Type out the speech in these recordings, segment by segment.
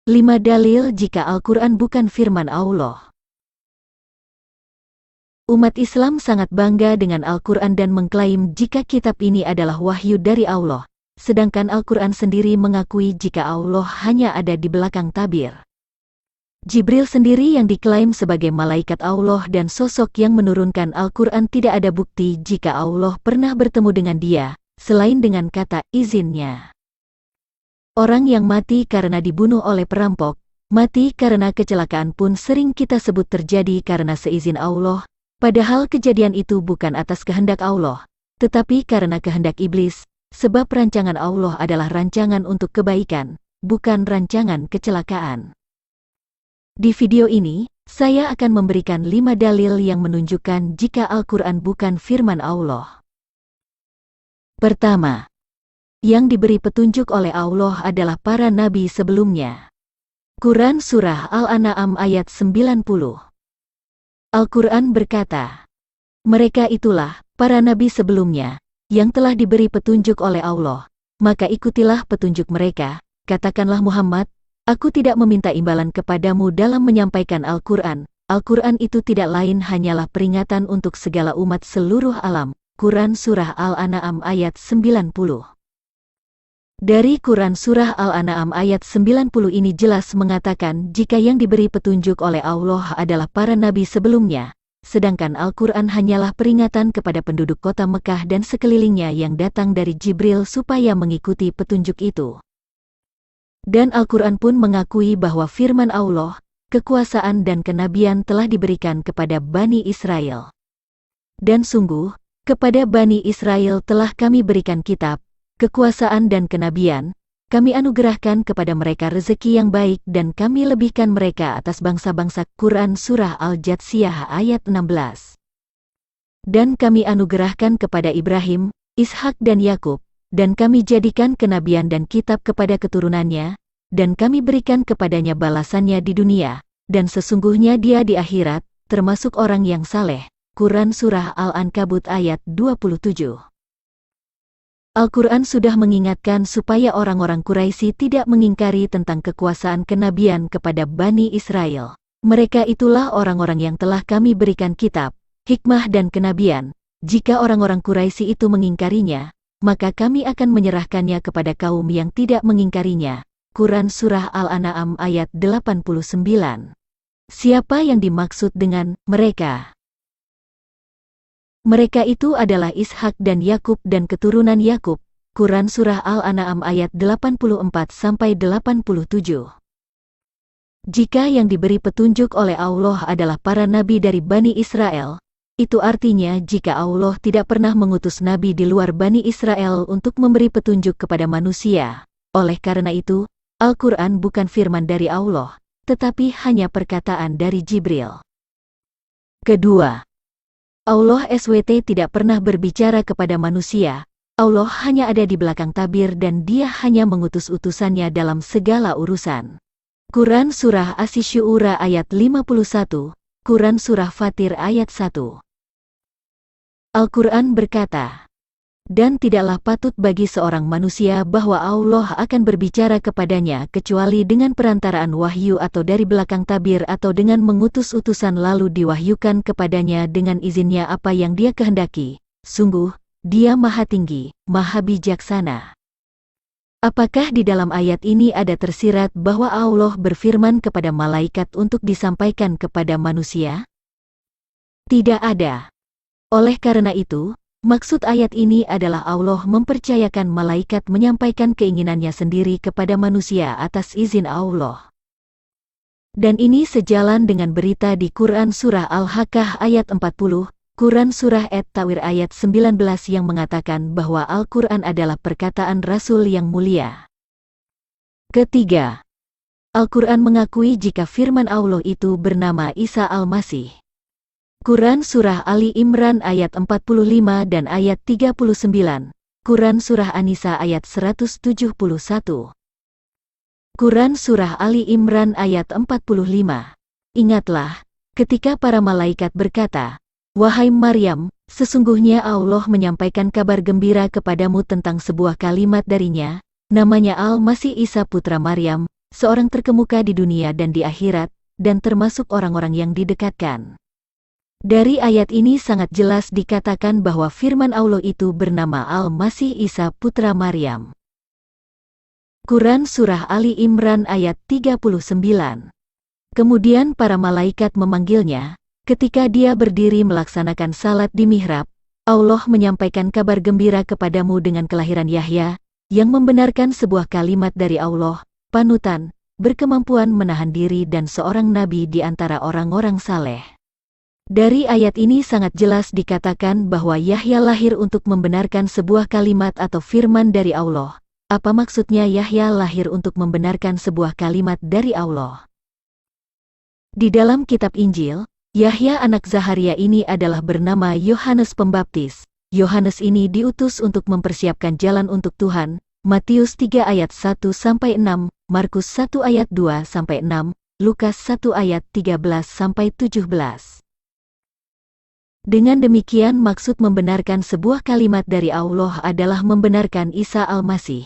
5 dalil jika Al-Quran bukan firman Allah. Umat Islam sangat bangga dengan Al-Quran dan mengklaim jika kitab ini adalah wahyu dari Allah, sedangkan Al-Quran sendiri mengakui jika Allah hanya ada di belakang tabir. Jibril sendiri yang diklaim sebagai malaikat Allah dan sosok yang menurunkan Al-Quran tidak ada bukti jika Allah pernah bertemu dengan dia, selain dengan kata izinnya. Orang yang mati karena dibunuh oleh perampok, mati karena kecelakaan pun sering kita sebut terjadi karena seizin Allah, padahal kejadian itu bukan atas kehendak Allah, tetapi karena kehendak iblis, sebab rancangan Allah adalah rancangan untuk kebaikan, bukan rancangan kecelakaan. Di video ini, saya akan memberikan 5 dalil yang menunjukkan jika Al-Quran bukan firman Allah. Pertama, yang diberi petunjuk oleh Allah adalah para nabi sebelumnya. Quran Surah Al-An'am ayat 90. Al-Quran berkata, mereka itulah, para nabi sebelumnya, yang telah diberi petunjuk oleh Allah, maka ikutilah petunjuk mereka. Katakanlah Muhammad, aku tidak meminta imbalan kepadamu dalam menyampaikan Al-Quran. Al-Quran itu tidak lain hanyalah peringatan untuk segala umat seluruh alam. Quran Surah Al-An'am ayat 90. Dari Quran Surah Al-An'am ayat 90 ini jelas mengatakan jika yang diberi petunjuk oleh Allah adalah para nabi sebelumnya, sedangkan Al-Quran hanyalah peringatan kepada penduduk kota Mekah dan sekelilingnya yang datang dari Jibril supaya mengikuti petunjuk itu. Dan Al-Quran pun mengakui bahwa firman Allah, kekuasaan dan kenabian telah diberikan kepada Bani Israel. Dan sungguh, kepada Bani Israel telah kami berikan kitab, kekuasaan dan kenabian, kami anugerahkan kepada mereka rezeki yang baik dan kami lebihkan mereka atas bangsa-bangsa. Quran Surah Al-Jathiyah ayat 16. Dan kami anugerahkan kepada Ibrahim, Ishak dan Yakub, dan kami jadikan kenabian dan kitab kepada keturunannya, dan kami berikan kepadanya balasannya di dunia, dan sesungguhnya dia di akhirat, termasuk orang yang saleh. Quran Surah Al-Ankabut ayat 27. Al-Quran sudah mengingatkan supaya orang-orang Quraisy tidak mengingkari tentang kekuasaan kenabian kepada Bani Israel. Mereka itulah orang-orang yang telah kami berikan kitab, hikmah dan kenabian. Jika orang-orang Quraisy itu mengingkarinya, maka kami akan menyerahkannya kepada kaum yang tidak mengingkarinya. Quran Surah Al-An'am ayat 89. Siapa yang dimaksud dengan mereka? Mereka itu adalah Ishak dan Yakub dan keturunan Yakub. Quran Surah Al-An'am ayat 84-87. Jika yang diberi petunjuk oleh Allah adalah para nabi dari Bani Israel, itu artinya jika Allah tidak pernah mengutus nabi di luar Bani Israel untuk memberi petunjuk kepada manusia. Oleh karena itu, Al-Quran bukan firman dari Allah, tetapi hanya perkataan dari Jibril. Kedua, Allah SWT tidak pernah berbicara kepada manusia. Allah hanya ada di belakang tabir dan dia hanya mengutus utusannya dalam segala urusan. Quran Surah Asy-Syu'ara ayat 51, Quran Surah Fatir ayat 1. Al-Quran berkata, dan tidaklah patut bagi seorang manusia bahwa Allah akan berbicara kepadanya kecuali dengan perantaraan wahyu atau dari belakang tabir atau dengan mengutus utusan lalu diwahyukan kepadanya dengan izinnya apa yang dia kehendaki. Sungguh, dia maha tinggi, maha bijaksana. Apakah di dalam ayat ini ada tersirat bahwa Allah berfirman kepada malaikat untuk disampaikan kepada manusia? Tidak ada. Oleh karena itu, maksud ayat ini adalah Allah mempercayakan malaikat menyampaikan keinginannya sendiri kepada manusia atas izin Allah. Dan ini sejalan dengan berita di Quran Surah Al-Haqqah ayat 40, Quran Surah At-Tawir ayat 19 yang mengatakan bahwa Al-Quran adalah perkataan Rasul yang mulia. Ketiga, Al-Quran mengakui jika firman Allah itu bernama Isa Al-Masih. Quran Surah Ali Imran ayat 45 dan ayat 39, Quran Surah An-Nisa ayat 171. Quran Surah Ali Imran ayat 45. Ingatlah, ketika para malaikat berkata, wahai Maryam, sesungguhnya Allah menyampaikan kabar gembira kepadamu tentang sebuah kalimat darinya, namanya Al-Masih Isa putra Maryam, seorang terkemuka di dunia dan di akhirat, dan termasuk orang-orang yang didekatkan. Dari ayat ini sangat jelas dikatakan bahwa firman Allah itu bernama Al-Masih Isa putra Maryam. Quran Surah Ali Imran ayat 39. Kemudian para malaikat memanggilnya, ketika dia berdiri melaksanakan salat di mihrab, Allah menyampaikan kabar gembira kepadamu dengan kelahiran Yahya, yang membenarkan sebuah kalimat dari Allah, panutan, berkemampuan menahan diri dan seorang nabi di antara orang-orang saleh. Dari ayat ini sangat jelas dikatakan bahwa Yahya lahir untuk membenarkan sebuah kalimat atau firman dari Allah. Apa maksudnya Yahya lahir untuk membenarkan sebuah kalimat dari Allah? Di dalam kitab Injil, Yahya anak Zaharia ini adalah bernama Yohanes Pembaptis. Yohanes ini diutus untuk mempersiapkan jalan untuk Tuhan, Matius 3 ayat 1-6, Markus 1 ayat 2-6, Lukas 1 ayat 13-17. Dengan demikian maksud membenarkan sebuah kalimat dari Allah adalah membenarkan Isa Al-Masih.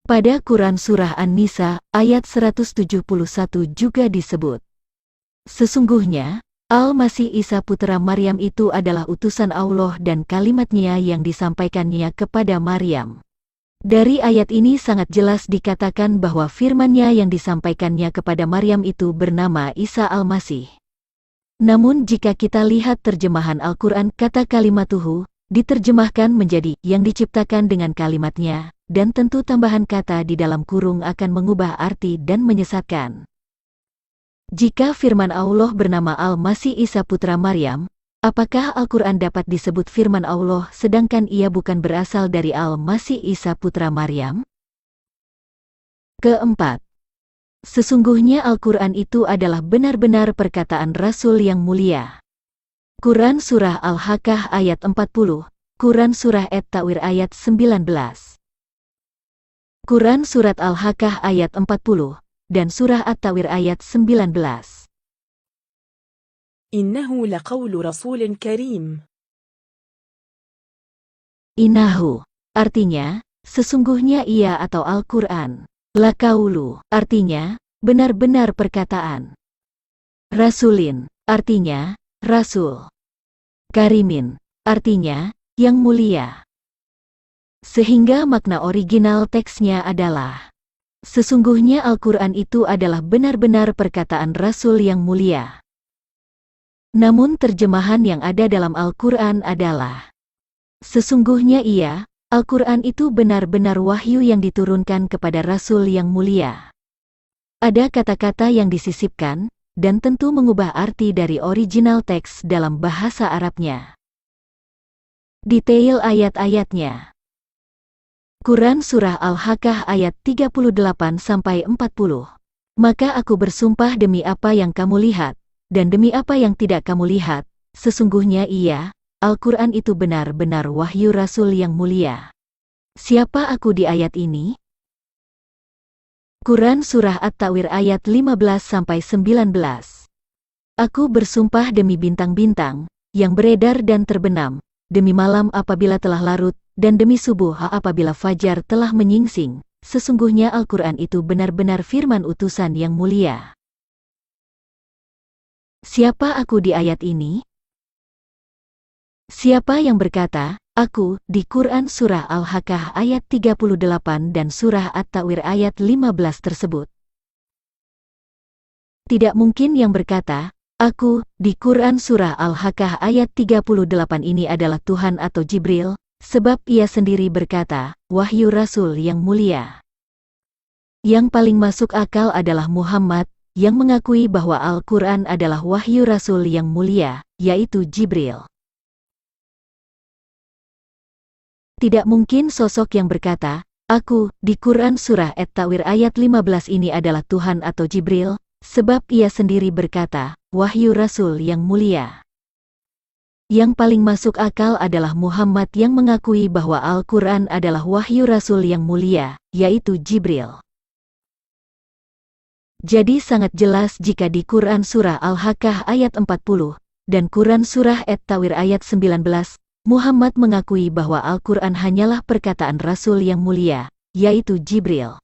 Pada Quran Surah An-Nisa, ayat 171 juga disebut, sesungguhnya, Al-Masih Isa putra Maryam itu adalah utusan Allah dan kalimatnya yang disampaikannya kepada Maryam. Dari ayat ini sangat jelas dikatakan bahwa firman-Nya yang disampaikannya kepada Maryam itu bernama Isa Al-Masih. Namun jika kita lihat terjemahan Al-Quran, kata kalimatuhu diterjemahkan menjadi yang diciptakan dengan kalimatnya, dan tentu tambahan kata di dalam kurung akan mengubah arti dan menyesatkan. Jika firman Allah bernama Al-Masih Isa putra Maryam, apakah Al-Quran dapat disebut firman Allah sedangkan ia bukan berasal dari Al-Masih Isa putra Maryam? Keempat, sesungguhnya Al-Quran itu adalah benar-benar perkataan Rasul yang mulia. Quran Surah Al-Haqqah ayat 40, Quran Surah At-Ta'wir ayat 19. Quran Surat Al-Haqqah ayat 40, dan Surah At-Ta'wir ayat 19. Innahu laqawlu rasulin karim. Innahu, artinya, sesungguhnya ia atau Al-Quran. Laqaulu, artinya, benar-benar perkataan. Rasulin, artinya, Rasul. Karimin, artinya, yang mulia. Sehingga makna original teksnya adalah, sesungguhnya Al-Quran itu adalah benar-benar perkataan Rasul yang mulia. Namun terjemahan yang ada dalam Al-Quran adalah, sesungguhnya ia, Al-Quran itu benar-benar wahyu yang diturunkan kepada Rasul yang mulia. Ada kata-kata yang disisipkan, dan tentu mengubah arti dari original teks dalam bahasa Arabnya. Detail ayat-ayatnya. Quran Surah Al-Haqqah ayat 38-40. Maka aku bersumpah demi apa yang kamu lihat, dan demi apa yang tidak kamu lihat, sesungguhnya ia, Al-Quran itu benar-benar wahyu Rasul yang mulia. Siapa aku di ayat ini? Quran Surah At-Ta'wir ayat 15-19. Aku bersumpah demi bintang-bintang, yang beredar dan terbenam, demi malam apabila telah larut, dan demi subuh apabila fajar telah menyingsing, sesungguhnya Al-Quran itu benar-benar firman utusan yang mulia. Siapa aku di ayat ini? Siapa yang berkata, aku, di Quran Surah Al-Haqqah ayat 38 dan Surah At-Ta'wir ayat 15 tersebut? Tidak mungkin yang berkata, aku, di Quran Surah Al-Haqqah ayat 38 ini adalah Tuhan atau Jibril, sebab ia sendiri berkata, wahyu Rasul yang mulia. Yang paling masuk akal adalah Muhammad, yang mengakui bahwa Al-Quran adalah wahyu Rasul yang mulia, yaitu Jibril. Tidak mungkin sosok yang berkata, aku, di Quran Surah At-Ta'wir ayat 15 ini adalah Tuhan atau Jibril, sebab ia sendiri berkata, wahyu Rasul yang mulia. Yang paling masuk akal adalah Muhammad yang mengakui bahwa Al-Quran adalah wahyu Rasul yang mulia, yaitu Jibril. Jadi sangat jelas jika di Quran Surah Al-Haqqah ayat 40, dan Quran Surah At-Ta'wir ayat 19, Muhammad mengakui bahwa Al-Quran hanyalah perkataan Rasul yang mulia, yaitu Jibril.